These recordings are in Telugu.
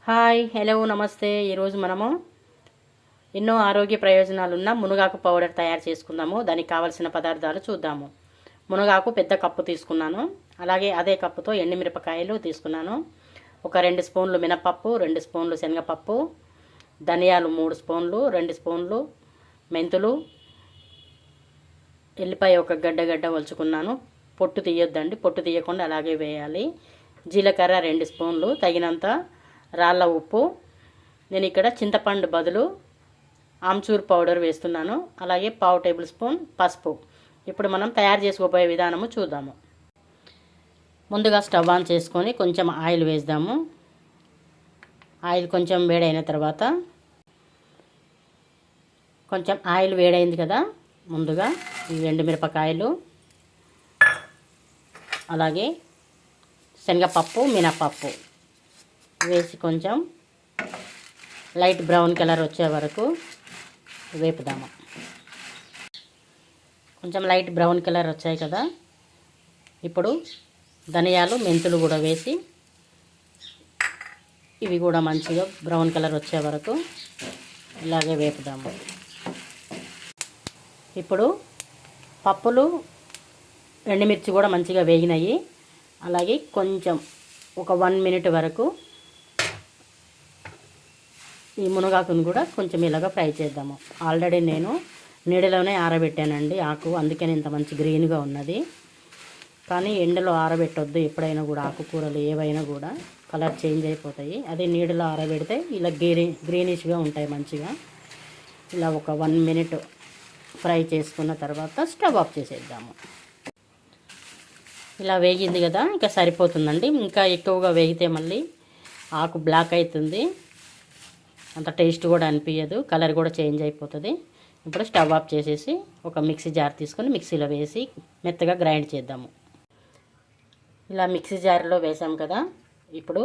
హాయ్ హలో నమస్తే. ఈరోజు మనము ఎన్నో ఆరోగ్య ప్రయోజనాలున్న మునగాకు పౌడర్ తయారు చేసుకుందాము. దానికి కావలసిన పదార్థాలు చూద్దాము. మునగాకు పెద్ద కప్పు తీసుకున్నాను. అలాగే అదే కప్పుతో ఎండుమిరపకాయలు తీసుకున్నాను. ఒక 2 స్పూన్లు మినపప్పు, 2 స్పూన్లు శనగపప్పు, ధనియాలు 3 స్పూన్లు, 2 స్పూన్లు మెంతులు, ఎల్లిపాయ ఒక గడ్డ ఒలుచుకున్నాను. పొట్టు తీయొద్దండి, పొట్టు తీయకుండా అలాగే వేయాలి. జీలకర్ర 2 స్పూన్లు, తగినంత రాళ్ళ ఉప్పు. నేను ఇక్కడ చింతపండు బదులు ఆమ్చూర్ పౌడర్ వేస్తున్నాను. అలాగే 1/2 టేబుల్ స్పూన్ పసుపు. ఇప్పుడు మనం తయారు చేసుకోబోయే విధానము చూద్దాము. ముందుగా స్టవ్ ఆన్ చేసుకొని కొంచెం ఆయిల్ వేద్దాము. ఆయిల్ కొంచెం వేడైన తర్వాత కొంచెం ఆయిల్ వేడైంది కదా, ముందుగా ఈ ఎండుమిరపకాయలు, అలాగే శనగపప్పు, మినపప్పు వేసి కొంచెం లైట్ బ్రౌన్ కలర్ వచ్చే వరకు వేపుదాము. కొంచెం లైట్ బ్రౌన్ కలర్ వచ్చాయి కదా, ఇప్పుడు ధనియాలు, మెంతులు కూడా వేసి ఇవి కూడా మంచిగా బ్రౌన్ కలర్ వచ్చే వరకు ఇలాగే వేపుదాము. ఇప్పుడు పప్పులు, ఎండుమిర్చి కూడా మంచిగా వేగినాయి. అలాగే కొంచెం ఒక 1 మినిట్ వరకు ఈ మునగాకును కూడా కొంచెం ఇలాగా ఫ్రై చేద్దాము. ఆల్రెడీ నేను నీడలోనే ఆరబెట్టానండి ఆకు, అందుకని ఇంత మంచి గ్రీన్గా ఉన్నది. కానీ ఎండలో ఆరబెట్టొద్దు ఎప్పుడైనా కూడా. ఆకుకూరలు ఏవైనా కూడా కలర్ చేంజ్ అయిపోతాయి. అదే నీడలో ఆరబెడితే ఇలా గ్రీనిష్గా ఉంటాయి మంచిగా. ఇలా ఒక 1 మినిట్ ఫ్రై చేసుకున్న తర్వాత స్టవ్ ఆఫ్ చేసేద్దాము. ఇలా వేగింది కదా, ఇంకా సరిపోతుందండి. ఇంకా ఎక్కువగా వేగితే మళ్ళీ ఆకు బ్లాక్ అవుతుంది, అంత టేస్ట్ కూడా అనిపించదు, కలర్ కూడా చేంజ్ అయిపోతుంది. ఇప్పుడు స్టవ్ ఆఫ్ చేసేసి ఒక మిక్సీ జార్ తీసుకొని మిక్సీలో వేసి మెత్తగా గ్రైండ్ చేద్దాము. ఇలా మిక్సీ జార్లో వేసాం కదా, ఇప్పుడు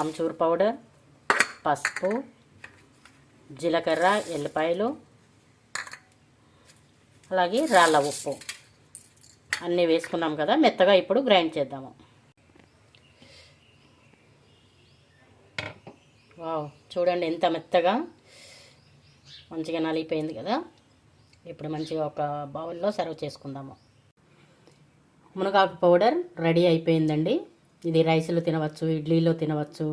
ఆమ్చూర్ పౌడర్, పసుపు, జీలకర్ర, ఎల్లిపాయలు, అలాగే రాళ్ళ ఉప్పు అన్నీ వేసుకున్నాం కదా, మెత్తగా ఇప్పుడు గ్రైండ్ చేద్దాము. వావ్, చూడండి ఎంత మెత్తగా మంచిగా నలిగిపోయింది కదా. ఇప్పుడు మంచిగా ఒక బౌల్లో సర్వ్ చేసుకుందాము. మునగాకు పౌడర్ రెడీ అయిపోయిందండి. ఇది రైస్లో తినవచ్చు, ఇడ్లీలో తినవచ్చు.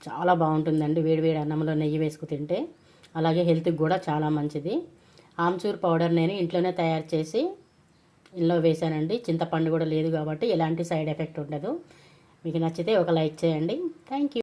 చాలా బాగుంటుందండి వేడివేడి అన్నంలో నెయ్యి వేసుకు తింటే. అలాగే హెల్త్కి కూడా చాలా మంచిది. ఆమ్చూర్ పౌడర్ నేను ఇంట్లోనే తయారు చేసి ఇందులో వేసానండి. చింతపండు కూడా లేదు కాబట్టి ఎలాంటి సైడ్ ఎఫెక్ట్ ఉండదు. మీకు నచ్చితే ఒక లైక్ చేయండి. Thank you.